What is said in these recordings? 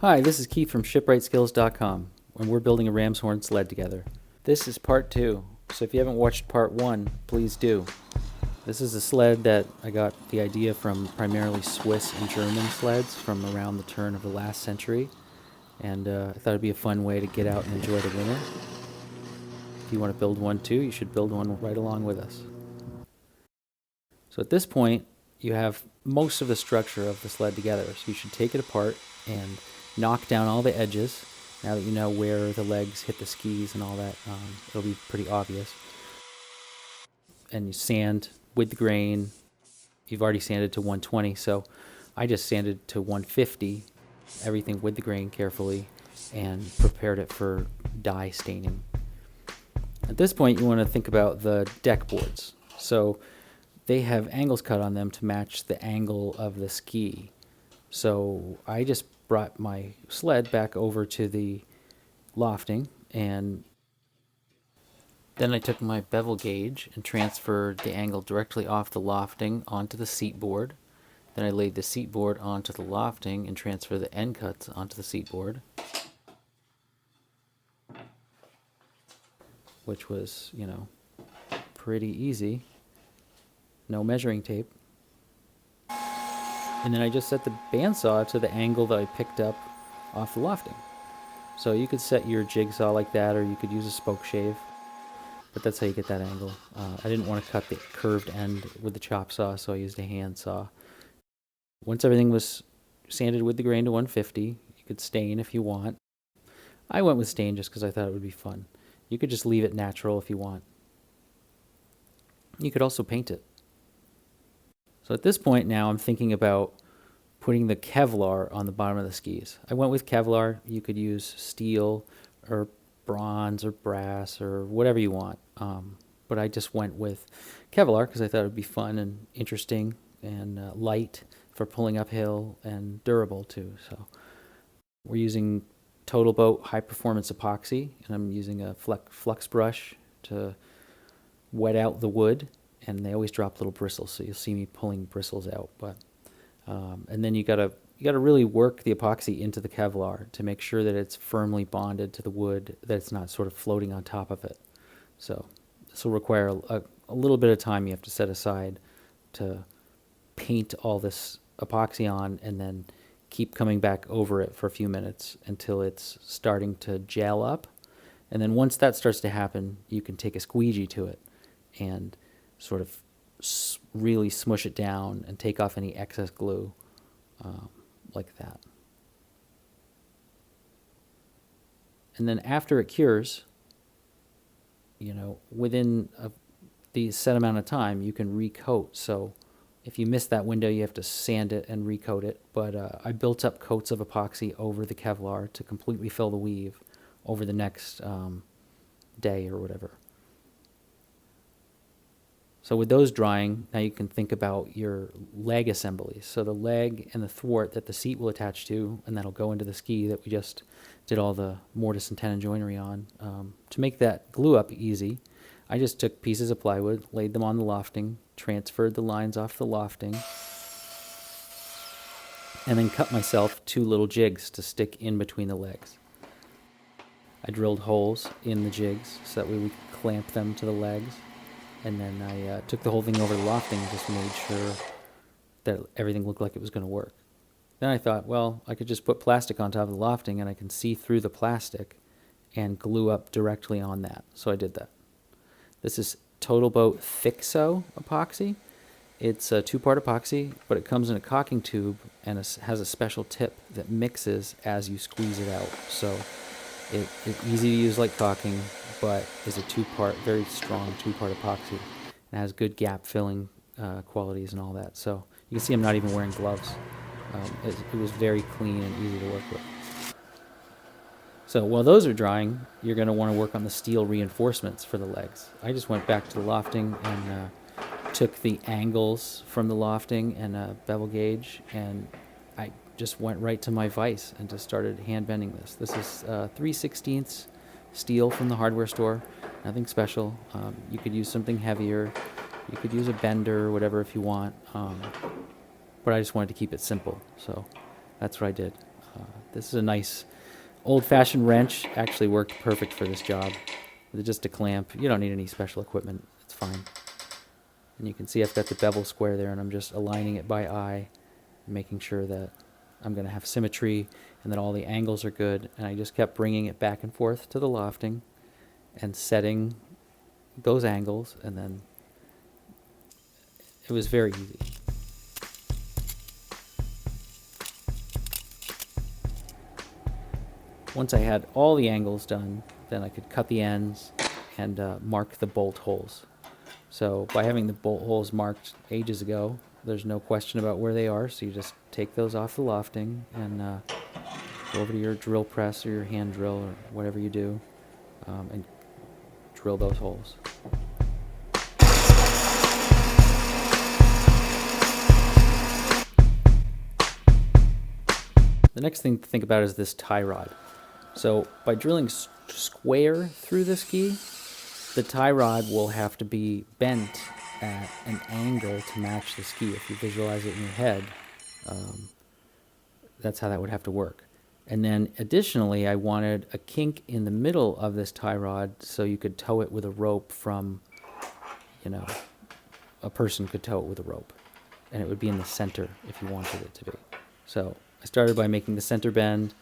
Hi, this is Keith from ShipWrightSkills.com, and we're building a ram's horn sled together. This is part 2, so if you haven't watched part 1, please do. This is a sled that I got the idea from primarily Swiss and German sleds from around the turn of the last century, and I thought it'd be a fun way to get out and enjoy the winter. If you want to build one too, you should build one right along with us. So at this point, you have most of the structure of the sled together, so you should take it apart and knock down all the edges. Now that you know where the legs hit the skis and all that, it'll be pretty obvious. And you sand with the grain. You've already sanded to 120, so I just sanded to 150, everything with the grain carefully, and prepared it for dye staining. At this point, you want to think about the deck boards. So they have angles cut on them to match the angle of the ski. So I just brought my sled back over to the lofting, and then I took my bevel gauge and transferred the angle directly off the lofting onto the seat board. Then I laid the seat board onto the lofting and transferred the end cuts onto the seat board, which was, pretty easy. No measuring tape. And then I just set the bandsaw to the angle that I picked up off the lofting. So you could set your jigsaw like that, or you could use a spoke shave, but that's how you get that angle. I didn't want to cut the curved end with the chop saw, so I used a hand saw. Once everything was sanded with the grain to 150, you could stain if you want. I went with stain just because I thought it would be fun. You could just leave it natural if you want. You could also paint it. So at this point now, I'm thinking about putting the Kevlar on the bottom of the skis. I went with Kevlar. You could use steel or bronze or brass or whatever you want. But I just went with Kevlar because I thought it would be fun and interesting and light for pulling uphill and durable too. So we're using Total Boat high performance epoxy, and I'm using a flux brush to wet out the wood. And they always drop little bristles, so you'll see me pulling bristles out. But and then you gotta really work the epoxy into the Kevlar to make sure that it's firmly bonded to the wood, that it's not sort of floating on top of it. So this will require a little bit of time you have to set aside to paint all this epoxy on, and then keep coming back over it for a few minutes until it's starting to gel up. And then once that starts to happen, you can take a squeegee to it and sort of really smush it down and take off any excess glue, like that. And then after it cures, within the set amount of time, you can recoat. So if you miss that window, you have to sand it and recoat it. But I built up coats of epoxy over the Kevlar to completely fill the weave over the next day or whatever. So with those drying, now you can think about your leg assemblies. So the leg and the thwart that the seat will attach to, and that'll go into the ski that we just did all the mortise and tenon joinery on. To make that glue up easy, I just took pieces of plywood, laid them on the lofting, transferred the lines off the lofting, and then cut myself 2 little jigs to stick in between the legs. I drilled holes in the jigs so that way we could clamp them to the legs. And then I took the whole thing over the lofting and just made sure that everything looked like it was going to work. Then I thought, well, I could just put plastic on top of the lofting and I can see through the plastic and glue up directly on that. So I did that. This is Total Boat Fixo epoxy. It's a 2-part epoxy, but it comes in a caulking tube and has a special tip that mixes as you squeeze it out. So it's easy to use like caulking, but is a 2-part, very strong 2-part epoxy. It has good gap filling qualities and all that. So you can see I'm not even wearing gloves. It was very clean and easy to work with. So while those are drying, you're going to want to work on the steel reinforcements for the legs. I just went back to the lofting and took the angles from the lofting and a bevel gauge, and I just went right to my vise and just started hand bending this. This is 3/16 steel from the hardware store, nothing special. You could use something heavier. You could use a bender or whatever if you want, but I just wanted to keep it simple, so that's what I did. This is a nice old-fashioned wrench. Actually worked perfect for this job. With just a clamp. You don't need any special equipment. It's fine. And you can see I've got the bevel square there, and I'm just aligning it by eye, making sure that I'm going to have symmetry and that all the angles are good. And I just kept bringing it back and forth to the lofting and setting those angles, and then it was very easy. Once I had all the angles done, then I could cut the ends and mark the bolt holes. So by having the bolt holes marked ages ago, there's no question about where they are. So you just take those off the lofting and go over to your drill press or your hand drill or whatever you do, and drill those holes. The next thing to think about is this tie rod. So by drilling square through the ski, the tie rod will have to be bent at an angle to match the ski. If you visualize it in your head, that's how that would have to work. And then additionally, I wanted a kink in the middle of this tie rod so you could tow it with a rope from, a person could tow it with a rope. And it would be in the center if you wanted it to be. So I started by making the center bend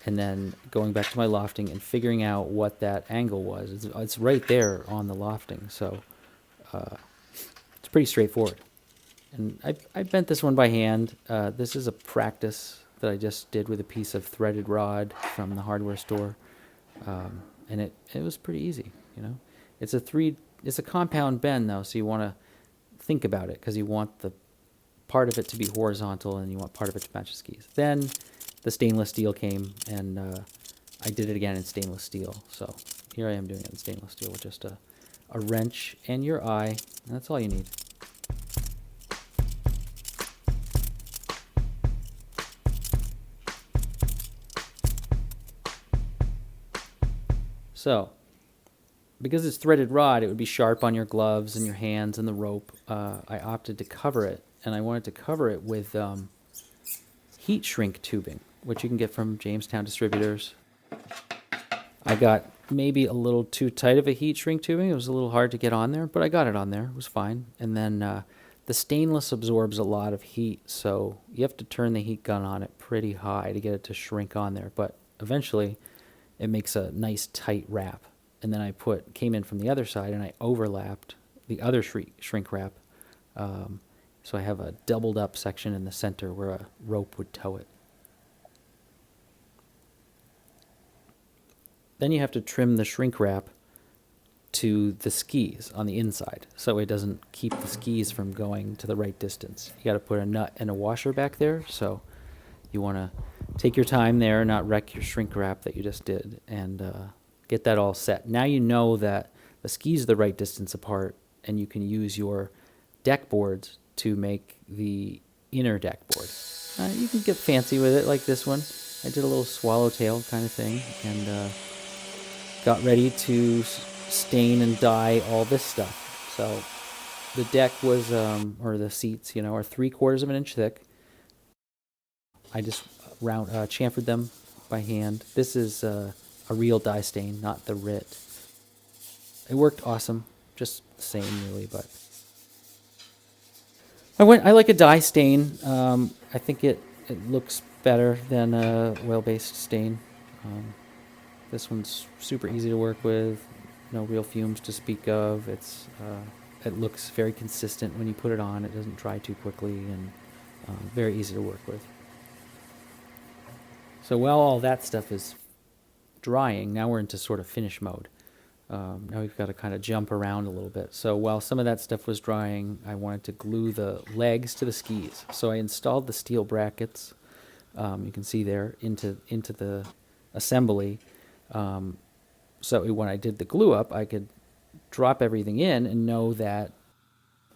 and then going back to my lofting and figuring out what that angle was. It's right there on the lofting, so it's pretty straightforward. And I bent this one by hand. This is a practice that I just did with a piece of threaded rod from the hardware store, and it was pretty easy. It's a compound bend though, so you want to think about it because you want the part of it to be horizontal and you want part of it to match the skis. Then the stainless steel came, and I did it again in stainless steel. So here I am doing it in stainless steel with just a wrench and your eye, and that's all you need. So, because it's threaded rod, it would be sharp on your gloves and your hands and the rope. I opted to cover it, and I wanted to cover it with heat shrink tubing, which you can get from Jamestown distributors. I got maybe a little too tight of a heat shrink tubing. It was a little hard to get on there, but I got it on there. It was fine. And then the stainless absorbs a lot of heat, so you have to turn the heat gun on it pretty high to get it to shrink on there. But eventually, it makes a nice tight wrap. And then I came in from the other side and I overlapped the other shrink wrap. So I have a doubled up section in the center where a rope would tow it. Then you have to trim the shrink wrap to the skis on the inside so it doesn't keep the skis from going to the right distance. You got to put a nut and a washer back there, so you want to take your time there, not wreck your shrink wrap that you just did, and get that all set. Now you know that the skis are the right distance apart, and you can use your deck boards to make the inner deck board. You can get fancy with it like this one. I did a little swallowtail kind of thing, and got ready to stain and dye all this stuff. So the deck was, or the seats, are 3/4 of an inch thick. I just chamfered them by hand. This is a real dye stain, not the RIT. It worked awesome, just the same really, but I like a dye stain. I think it looks better than a oil-based stain. This one's super easy to work with, no real fumes to speak of. It looks very consistent when you put it on. It doesn't dry too quickly, and very easy to work with. So while all that stuff is drying, now we're into sort of finish mode. Now we've got to kind of jump around a little bit. So while some of that stuff was drying, I wanted to glue the legs to the skis. So I installed the steel brackets, you can see there, into the assembly. So when I did the glue up, I could drop everything in and know that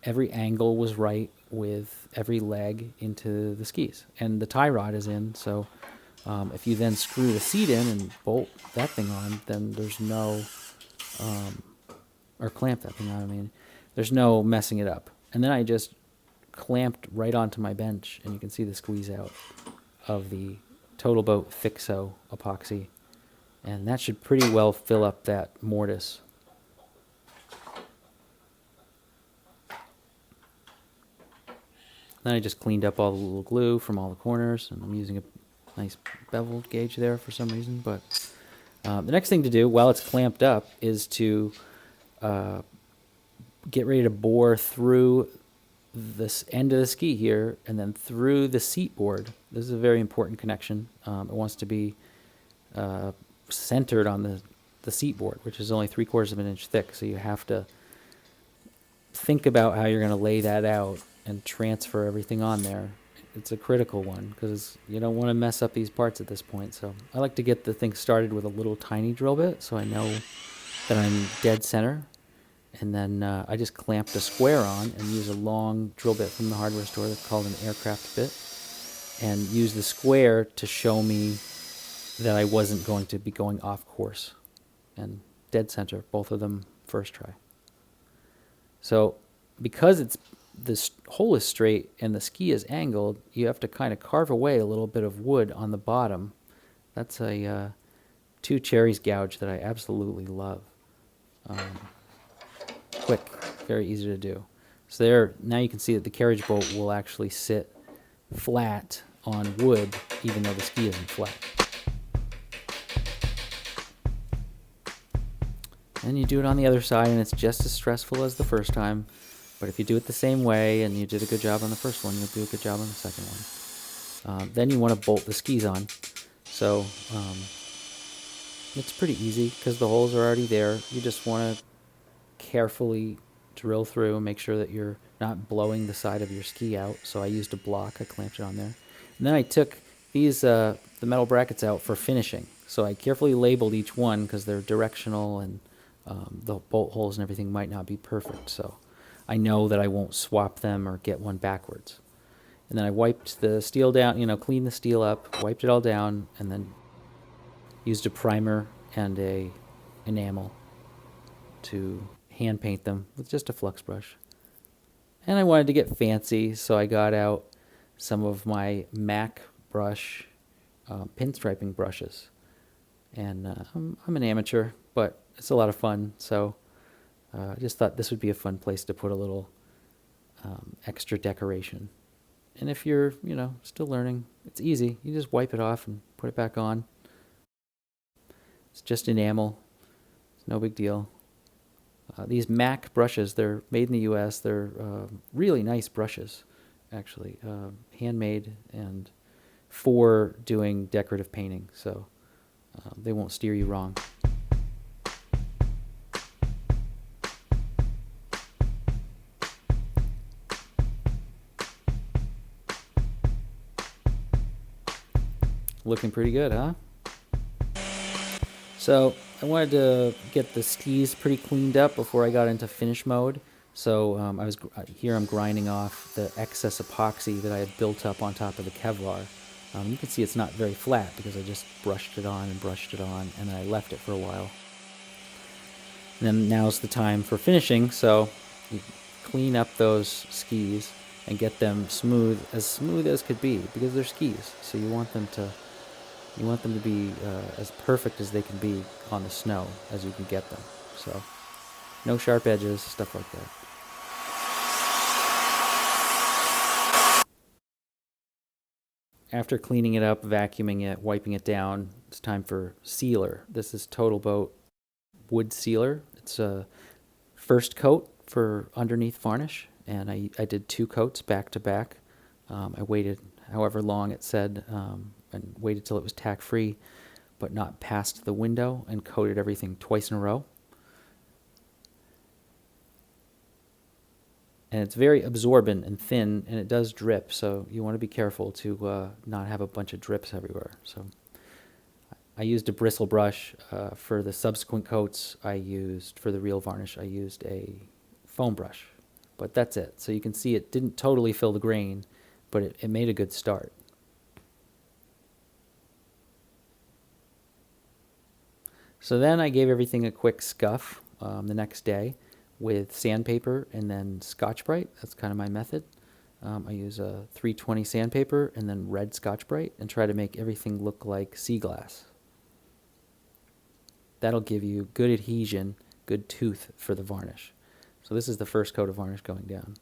every angle was right with every leg into the skis. And the tie rod is in, so if you then screw the seat in and bolt that thing on, then there's no, or clamp that thing on, I mean, there's no messing it up. And then I just clamped right onto my bench, and you can see the squeeze out of the Total Boat Fixo epoxy. And that should pretty well fill up that mortise. Then I just cleaned up all the little glue from all the corners, and I'm using a nice beveled gauge there for some reason. But the next thing to do while it's clamped up is to get ready to bore through this end of the ski here and then through the seat board. This is a very important connection. It wants to be centered on the seat board, which is only 3/4 of an inch thick. So you have to think about how you're going to lay that out and transfer everything on there. It's a critical one because you don't want to mess up these parts at this point. So I like to get the thing started with a little tiny drill bit so I know that I'm dead center. And then I just clamped a square on and use a long drill bit from the hardware store that's called an aircraft bit, and use the square to show me that I wasn't going to be going off course. And dead center, both of them first try. So because this hole is straight and the ski is angled, you have to kind of carve away a little bit of wood on the bottom. That's a 2 cherries gouge that I absolutely love. Quick, very easy to do. So there, now you can see that the carriage bolt will actually sit flat on wood, even though the ski isn't flat. And you do it on the other side, and it's just as stressful as the first time. But if you do it the same way, and you did a good job on the first one, you'll do a good job on the second one. Then you want to bolt the skis on. So it's pretty easy because the holes are already there. You just want to carefully drill through and make sure that you're not blowing the side of your ski out. So I used a block, I clamped it on there. And then I took these the metal brackets out for finishing. So I carefully labeled each one because they're directional, and the bolt holes and everything might not be perfect. So I know that I won't swap them or get one backwards. And then I wiped the steel down, cleaned the steel up, wiped it all down, and then used a primer and a enamel to hand paint them with just a flux brush. And I wanted to get fancy, so I got out some of my MAC brush pinstriping brushes. And I'm an amateur, but it's a lot of fun, so I just thought this would be a fun place to put a little extra decoration. And if you're, still learning, it's easy. You just wipe it off and put it back on. It's just enamel. It's no big deal. These MAC brushes, they're made in the U.S. They're really nice brushes, actually, handmade and for doing decorative painting, so they won't steer you wrong. Looking pretty good, huh? So I wanted to get the skis pretty cleaned up before I got into finish mode. So I'm grinding off the excess epoxy that I had built up on top of the Kevlar. You can see it's not very flat because I just brushed it on, and then I left it for a while. And then now's the time for finishing, so you clean up those skis and get them smooth as could be, because they're skis. So you want them to be as perfect as they can be on the snow as you can get them. So no sharp edges, stuff like that. After cleaning it up, vacuuming it, wiping it down, it's time for sealer. This is Total Boat wood sealer. It's a first coat for underneath varnish, and I did 2 coats back to back. I waited however long it said, and waited till it was tack free, but not past the window, and coated everything twice in a row. And it's very absorbent and thin, and it does drip, so you want to be careful to not have a bunch of drips everywhere. So I used a bristle brush. For the subsequent coats for the real varnish, I used a foam brush. But that's it. So you can see it didn't totally fill the grain, but it made a good start. So then I gave everything a quick scuff the next day with sandpaper and then Scotch-Brite. That's kind of my method. I use a 320 sandpaper and then red Scotch-Brite and try to make everything look like sea glass. That'll give you good adhesion, good tooth for the varnish. So this is the first coat of varnish going down.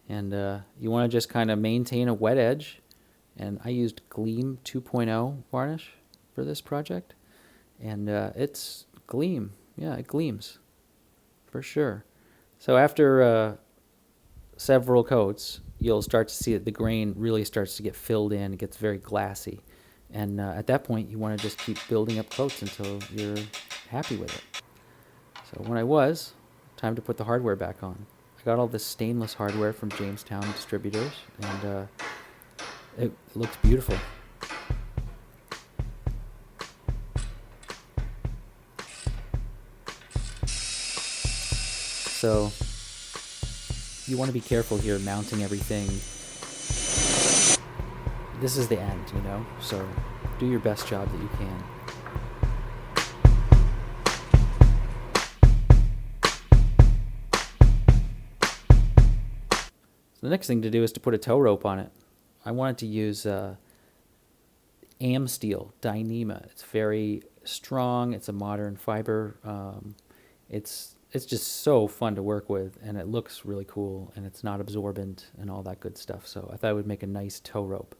And you want to just kind of maintain a wet edge. And I used Gleam 2.0 varnish for this project. And it's Gleam. Yeah, it gleams for sure. So after several coats, you'll start to see that the grain really starts to get filled in. It gets very glassy. And at that point, you want to just keep building up coats until you're happy with it. So when I was, time to put the hardware back on. I got all this stainless hardware from Jamestown Distributors, and it looks beautiful. So you want to be careful here mounting everything. This is the end, you know, so do your best job that you can. So the next thing to do is to put a tow rope on it. I wanted to use Amsteel Dyneema. It's very strong. It's a modern fiber. It's just so fun to work with, and it looks really cool, and it's not absorbent and all that good stuff. So I thought it would make a nice tow rope.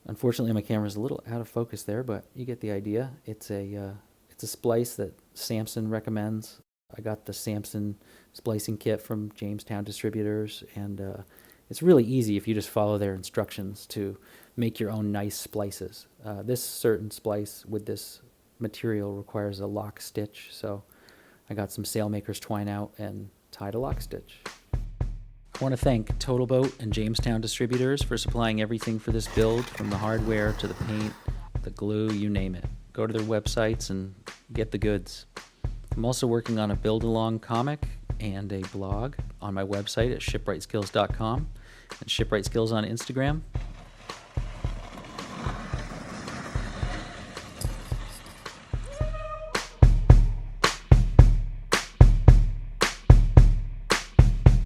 Unfortunately, my camera's a little out of focus there, but you get the idea. It's a splice that Samson recommends. I got the Samson splicing kit from Jamestown Distributors, and it's really easy if you just follow their instructions to make your own nice splices. This certain splice with this material requires a lock stitch, so I got some sailmaker's twine out and tied a lock stitch. I want to thank Total Boat and Jamestown Distributors for supplying everything for this build, from the hardware to the paint, the glue, you name it. Go to their websites and get the goods. I'm also working on a build-along comic and a blog on my website at shipwrightskills.com and Shipwright Skills on Instagram.